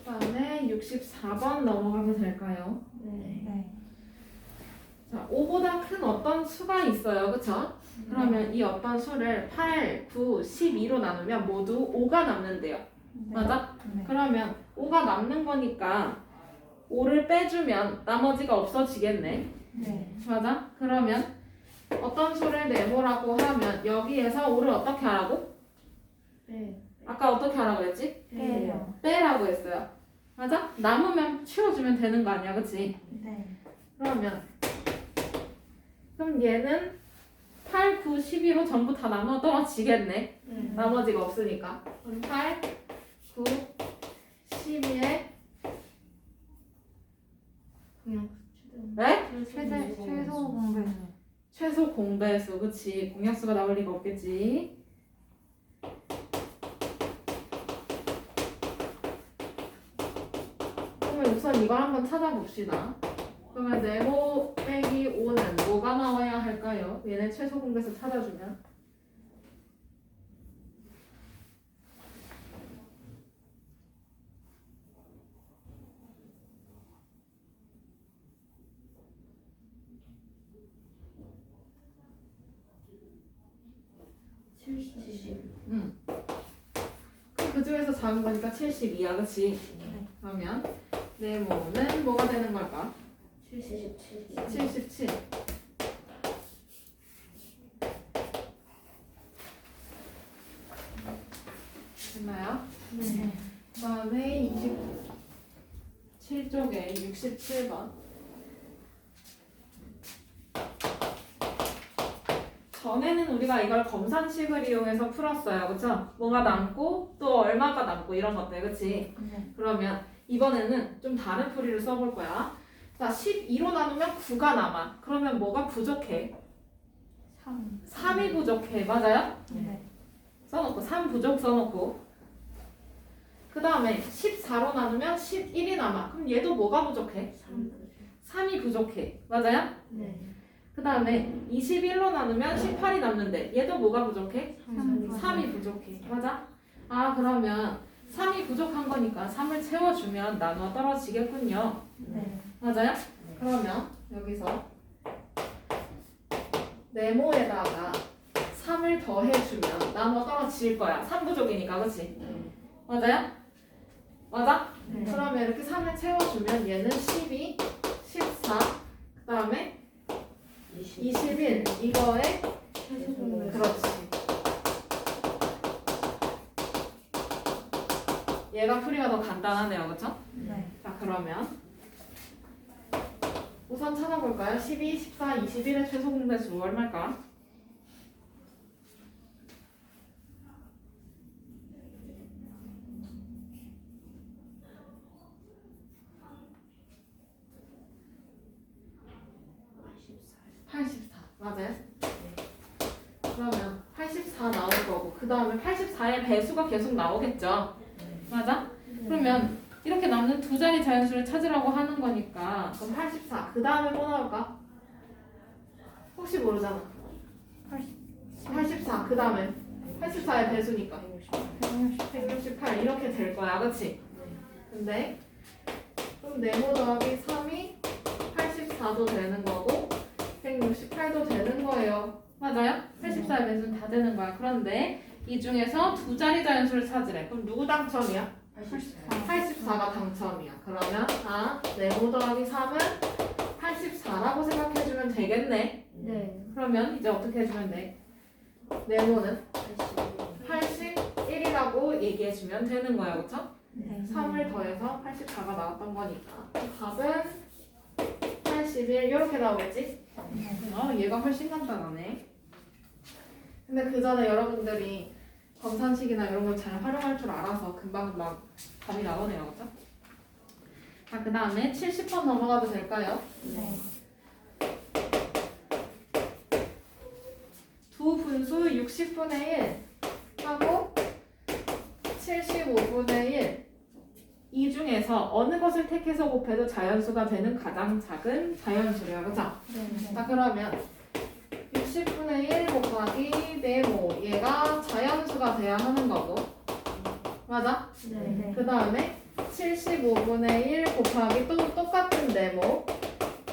그다음에 64번 넘어가면 될까요? 네. 네. 자, 5보다 큰 어떤 수가 있어요. 그쵸? 그러면 이 어떤 수를 8, 9, 12로 나누면 모두 5가 남는데요. 맞아? 네. 그러면 5가 남는 거니까 5를 빼주면 나머지가 없어지겠네. 네. 맞아? 그러면 어떤 수를 네모라고 하면 여기에서 5를 어떻게 하라고? 네. 아까 어떻게 하라고 했지? 빼요. 빼라고 했어요. 맞아? 남으면 치워주면 되는 거 아니야, 그치? 네. 그럼 얘는 8, 9, 12로 전부 다 나눠 떨어지겠네. 네. 나머지가 없으니까. 그럼 8, 9, 12에 그냥 네? 최소 공배수. 최소 공배수, 그치? 공약수가 나올 리가 없겠지. 그러면 우선 이걸 한번 찾아봅시다. 그러면 네모 빼기 5는 뭐가 나와야 할까요? 얘네 최소 공배수 찾아주면. 그럼 그 중에서 작은 거니까 72야, 그치? 그러면 네모는 뭐가 되는 걸까? 77. 됐나요? 네. 그 다음에 27쪽에 67번. 전에는 우리가 이걸 검산식을 이용해서 풀었어요. 그쵸? 뭐가 남고 또 얼마가 남고 이런 것들. 그치? 네. 그러면 이번에는 좀 다른 풀이를 써볼 거야. 자, 12로 나누면 9가 남아. 그러면 뭐가 부족해? 3. 3이 부족해. 맞아요? 네. 써놓고 3 부족 써놓고 그 다음에 14로 나누면 11이 남아. 그럼 얘도 뭐가 부족해? 3이 부족해. 맞아요? 네. 그 다음에 21로 나누면 18이 남는데 얘도 뭐가 부족해? 3. 3이 부족해. 맞아? 아, 그러면 3이 부족한 거니까 3을 채워주면 나눠 떨어지겠군요. 네. 맞아요? 그러면 여기서 네모에다가 3을 더해주면 나눠 떨어질 거야. 3 부족이니까, 그치? 맞아요? 맞아? 네. 그러면 이렇게 3을 채워주면 얘는 12, 14, 그 다음에 21 이거에 최소 공배수. 그렇지. 얘가 풀이가 더 간단하네요, 그쵸? 네. 자, 그러면 우선 찾아볼까요? 12, 14, 21의 최소 공배수 얼마일까? 맞아요? 그러면 84 나올 거고 그 다음에 84의 배수가 계속 나오겠죠? 맞아? 그러면 이렇게 남는 두 자리 자연수를 찾으라고 하는 거니까 그럼 84 그 다음에 뭐 나올까? 혹시 모르잖아. 84 그 다음에 84의 배수니까 168 이렇게 될 거야, 그치? 근데 그럼 네모 더하기 3이 84도 되는 거고 168도 되는 거예요. 맞아요? 84의 배수는 다 되는 거야. 그런데 이 중에서 두 자리 자연수를 찾으래. 그럼 누구 당첨이야? 84가 당첨이야. 그러면 네모 더하기 3은 84라고 생각해주면 되겠네. 네. 그러면 이제 어떻게 해주면 돼? 네모는 81이라고 얘기해주면 되는 거야. 그쵸? 네. 3을 더해서 84가 나왔던 거니까 답은 81 이렇게 나오겠지? 얘가 훨씬 간단하네. 근데 그 전에 여러분들이 검산식이나 이런 걸 잘 활용할 줄 알아서 금방금방 답이 나오네요. 그쵸? 자, 그 다음에 70번 넘어가도 될까요? 네. 60분의 1 하고 75분의 1 이 중에서 어느 것을 택해서 곱해도 자연수가 되는 가장 작은 자연수래요. 그죠? 네. 자 그러면 60분의 1 곱하기 네모 얘가 자연수가 돼야 하는 거고 맞아? 네. 그 다음에 75분의 1 곱하기 또 똑같은 네모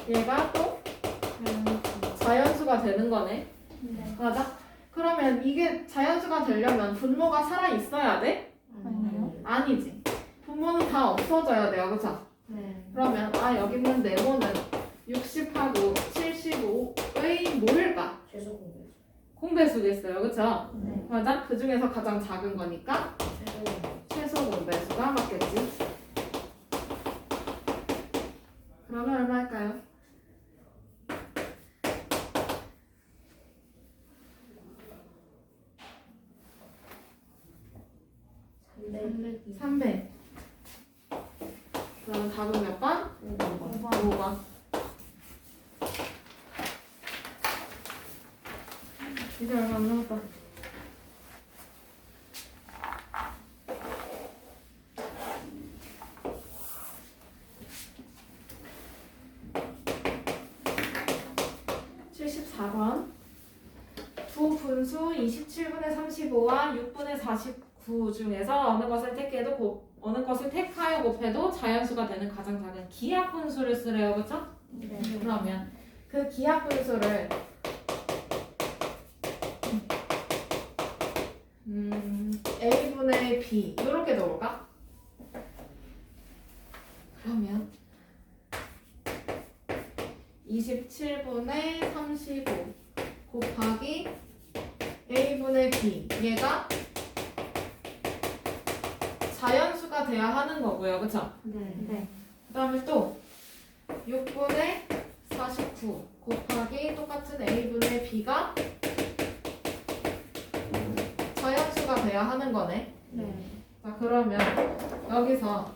얘가 또 자연수가 되는 거네 네. 맞아? 그러면 이게 자연수가 되려면 분모가 살아있어야 돼? 아니요. 아니지 분모는 다 없어져야 돼요 그쵸? 네. 그러면 여기 있는 네모는 60하고 75의 뭐일까? 최소 공배. 공배수겠어요 그쵸? 네. 맞아? 그 중에서 가장 작은 거니까 최소 공배. 최소 공배수가 맞겠지 그러면 얼마일까요? 300 그럼 답은 몇 번? 5번. 5번 이제 얼마 안 남았다 두 분수 27분의 35와 6분의 49 중에서 어느 것을 택하여 곱해도 자연수가 되는 가장 작은 기하 분수를 쓰래요, 그렇죠? 네. 그러면 그 기하 분수를 a분의 b 이렇게 넣을까? 그러면 27분의 35 곱하기 a분의 b 얘가 자연수가 돼야 하는 거고요. 그쵸? 네. 그 다음에 또 6분의 49 곱하기 똑같은 a분의 b가 자연수가 돼야 하는 거네. 네. 자 그러면 여기서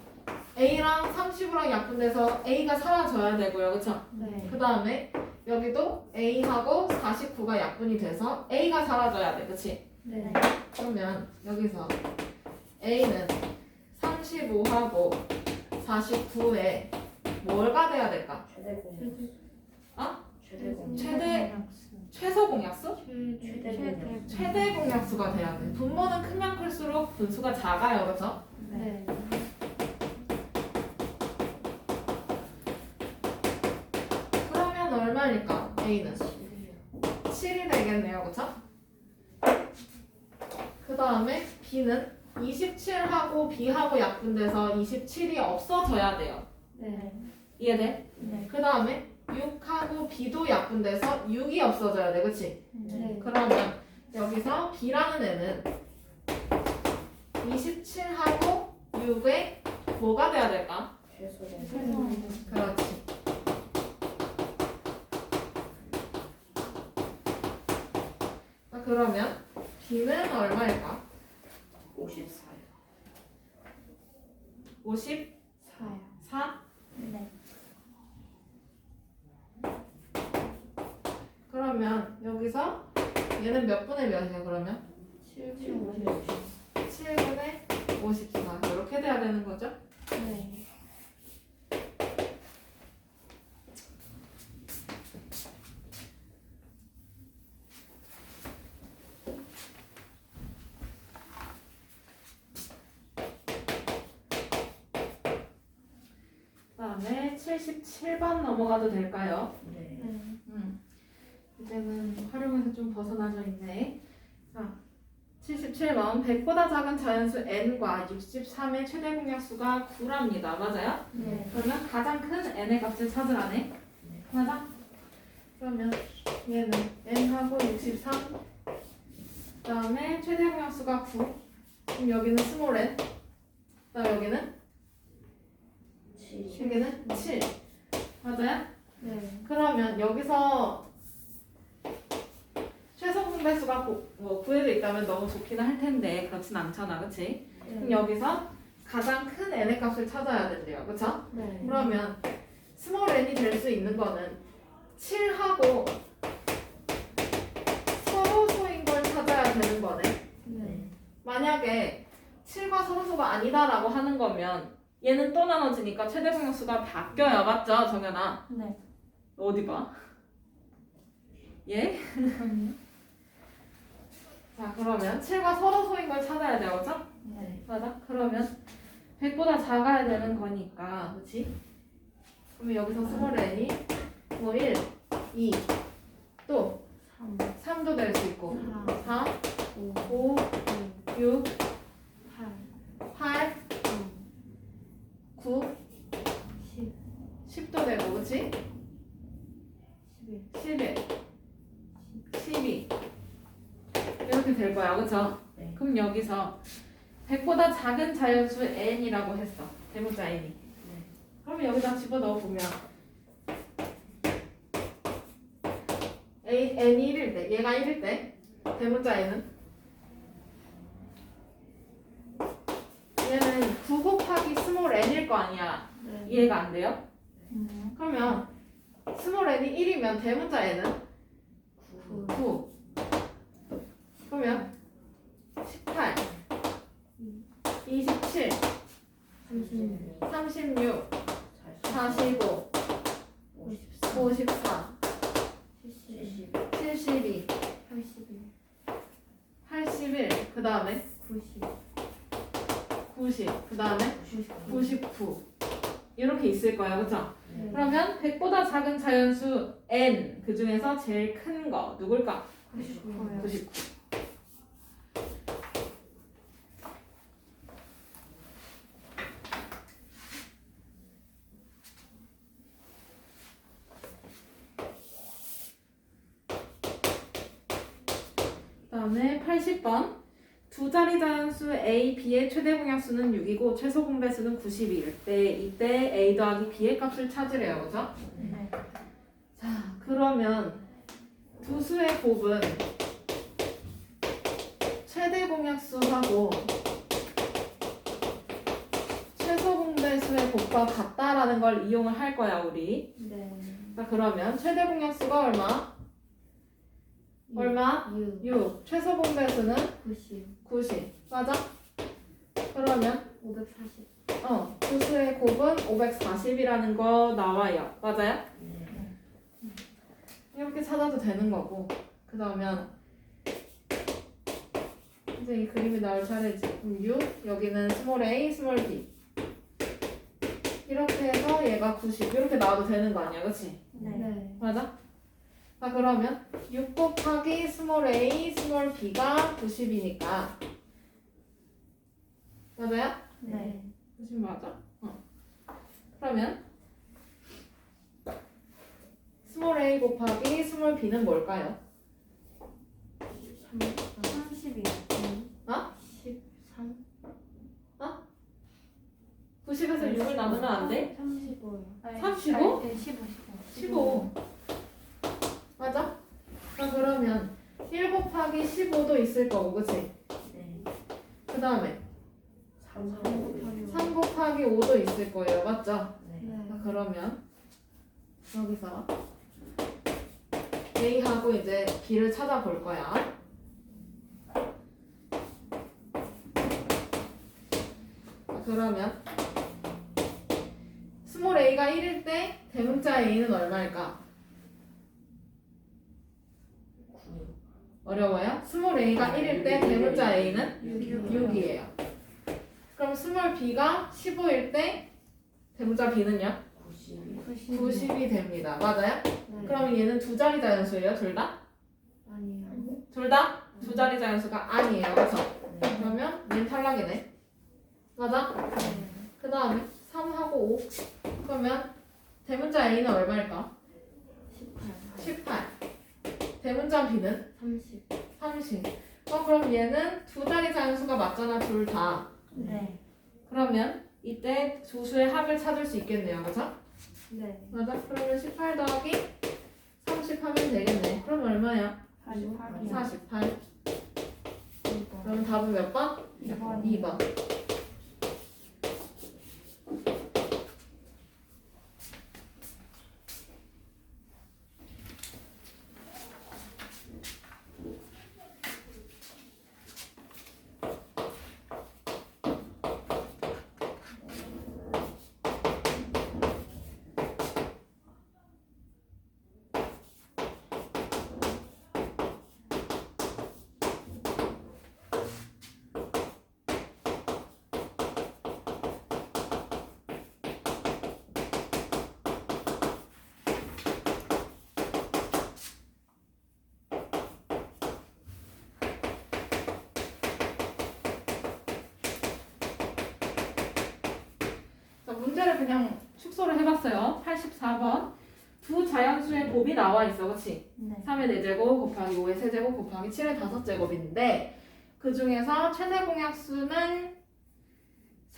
a랑 30이랑 약분돼서 a가 사라져야 되고요. 그쵸? 네. 그 다음에 여기도 a하고 49가 약분이 돼서 a가 사라져야 돼. 그치? 네. 그러면 여기서 a는 35하고 49에 뭐가 돼야 될까? 최대 공배. 어? 최대 공배. 최소 공약수? 최대 공배. 최대 공약수가 돼야 돼. 분모는 크면 클수록 분수가 작아요. 그쵸? 네. 그러면 얼마일까? a는 7이 되겠네요. 그쵸? 그 다음에 b는 27하고 b하고 약분돼서 27이 없어져야 돼요. 네. 이해돼? 네. 그 다음에 6하고 b도 약분돼서 6이 없어져야 돼. 그치? 네. 그러면 여기서 b라는 애는 27하고 6에 뭐가 돼야 될까? 최소 공배. 그렇지. 자, 그러면 b는 얼마일까? 54요. 54? 4요. 네. 그러면 여기서 얘는 몇 분의 몇이야 그러면? 7분. 7분의 54 이렇게 돼야 되는 거죠? 네. 그다음에 77번 넘어가도 될까요? 네. 네. 이제는 활용에서 좀 벗어나져 있네. 자, 77번 100보다 작은 자연수 n과 63의 최대 공약수가 9랍니다. 맞아요? 네. 그러면 가장 큰 n의 값을 찾으라네. 맞아? 그러면 얘는 n하고 63 그다음에 최대 공약수가 9 그럼 여기는 스몰 n 그다음 여기는 7. 여기는 7 맞아요? 네. 그러면 여기서 최소 공배수가 구해져 있다면 너무 좋기는 할 텐데 그렇진 않잖아, 그치? 그럼 여기서 가장 큰 n의 값을 찾아야 된대요, 그쵸? 네. 그러면 스몰 n이 될 수 있는 거는 7하고 서로 소인 걸 찾아야 만약에 7과 서로수가 아니다라고 하는 거면 얘는 또 나눠지니까 최대 공약수가 바뀌어요. 맞죠, 정연아? 네. 어디 봐? 예? 그럼요. 자, 그러면 7과 서로소인 걸 찾아야 돼요. 그죠? 네. 맞아? 그러면 100보다 작아야 되는 거니까, 그치? 그러면 여기서 스몰 n이 뭐 1, 2, 또 3, 3도 될 수 있고 4, 4, 5, 5, 6, 8, 8, 9, 10, 10도 되고, 그치? 11, 11, 12 이렇게 될 거야. 그쵸? 네. 그럼 여기서 100보다 작은 자연수 n이라고 했어. 대문자 n이. 네. 그러면 여기다 집어넣어 보면 n이 1일 때, 얘가 1일 때 대문자 n은 얘는 9 곱하기 스몰 n일 거 아니야. 네. 이해가 안 돼요? 네. 그러면 스몰 n이 1이면 대문자 n은 9, 9. 그러면 18, 27, 36, 36, 45, 54, 54, 70, 72, 81, 81, 그 다음에 90, 90, 그 다음에 99, 99 이렇게 있을 거예요. 그쵸? 네. 그러면 100보다 작은 자연수 n 그 중에서 제일 큰 거 누굴까? 99, 99. 그다음에 80번 두 자리 자연수 a, b의 최대 공약수는 6이고 최소 공배수는 90일 때 이때 a 더하기 b의 값을 찾으래요. 그죠? 네. 자, 그러면 두 수의 곱은 최대 공약수하고 최소 공배수의 곱과 같다라는 걸 이용을 할 거야, 우리. 네. 자, 그러면 최대 공약수가 얼마? 얼마? 6, 6. 최소 공배수는 90, 90. 맞아? 그러면 540, 두 수의 곱은 540이라는 거 나와요. 맞아요? 네. 이렇게 찾아도 되는 거고. 그 다음에 이제 이 그림이 나올 차례지. 그럼 6, 여기는 스몰 a, 스몰 b. 이렇게 해서 얘가 90. 이렇게 나와도 되는 거 아니야, 그치? 네. 네. 맞아? 자, 그러면 6 곱하기 스몰 a, 스몰 b가 90이니까. 맞아요? 네. 90 맞아? 그러면 스몰 a 곱하기 스몰 b는 뭘까요? 30이 어? 13, 90에서 6을 나누면 안 돼? 35요. 35? 네, 15. 15. 맞아? 자, 그러면 1 곱하기 15도 있을 거고, 그치? 네. 그 다음에 3 3 곱하기 5도 있을 거예요. 맞죠? 네. 자, 그러면 여기서 A하고 이제 B를 찾아볼 거야. 자, 그러면 스몰 a가 1일 때 대문자 a는 얼마일까? 어려워요? 스몰 a가 1일 때 대문자 a는 6이에요. 그럼 스몰 b가 15일 때 대문자 b는요? 90. 90이 됩니다. 맞아요? 네. 그럼 얘는 두 자리 자연수예요? 둘 다? 아니요. 둘 다? 두 자리 자연수가 아니에요. 그렇죠? 네. 그러면 얘는 탈락이네. 맞아? 네. 그 다음에 3하고 5. 그러면 대문자 a는 얼마일까? 18, 18. 대문자 b는 30, 30. 그럼 얘는 두 자리 자연수가 맞잖아. 둘 다. 네. 그러면 이때 두 수의 합을 찾을 수 있겠네요. 그죠? 네. 맞아? 그러면 18 더하기 30 하면 되겠네. 그럼 얼마야? 48이요. 48. 2번, 그럼 답은 몇 번? 2번. 2번. 문제를 그냥 축소를 해봤어요. 84번. 두 자연수의 곱이 나와 있어. 그치? 네. 3의 4제곱 곱하기 5의 세제곱 곱하기 7의 5제곱인데 그 중에서 최대 공약수는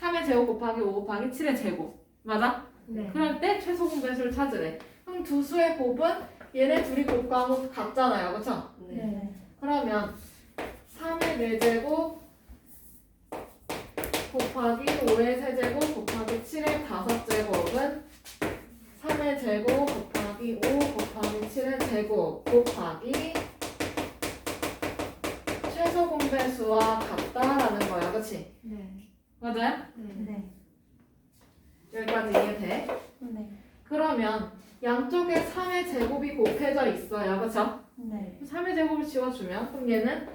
3의 제곱 곱하기 5 곱하기 7의 제곱. 맞아? 네. 그럴 때 최소 공배수를 찾으래. 그럼 두 수의 곱은 얘네 둘이 곱하면 같잖아요. 그쵸? 네. 그러면 3의 4제곱 곱하기 5의 세제곱 곱하기 7의 5제곱은 3의 제곱 곱하기 5 곱하기 7의 제곱 곱하기 최소 공배수와 같다라는 거야. 그치? 네. 맞아요? 네. 네. 여기까지 이해돼? 네. 그러면 양쪽에 3의 제곱이 곱해져 있어요. 그쵸? 네. 3의 제곱을 지워주면 그럼 얘는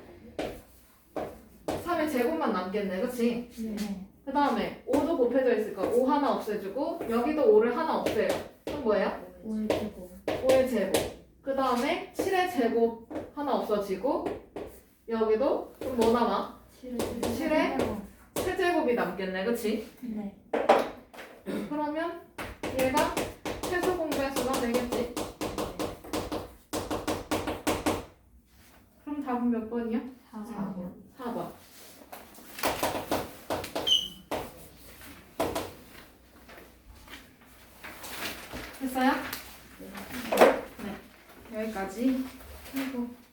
3의 제곱만 남겠네. 그치? 네. 그 다음에 5도 곱해져 있으니까 5 하나 없애주고 여기도 5를 하나 없애요. 그럼 뭐예요? 5의 제곱. 5의 제곱. 그 다음에 7의 제곱 하나 없어지고 여기도 그럼 뭐 남아? 7의 세제곱이 남겠네. 그치? 네. 그러면 얘가 최소 공배수가 되겠지? 그럼 답은 몇 번이요? 4번. 4번. 됐어요? 네. 여기까지. 아이고.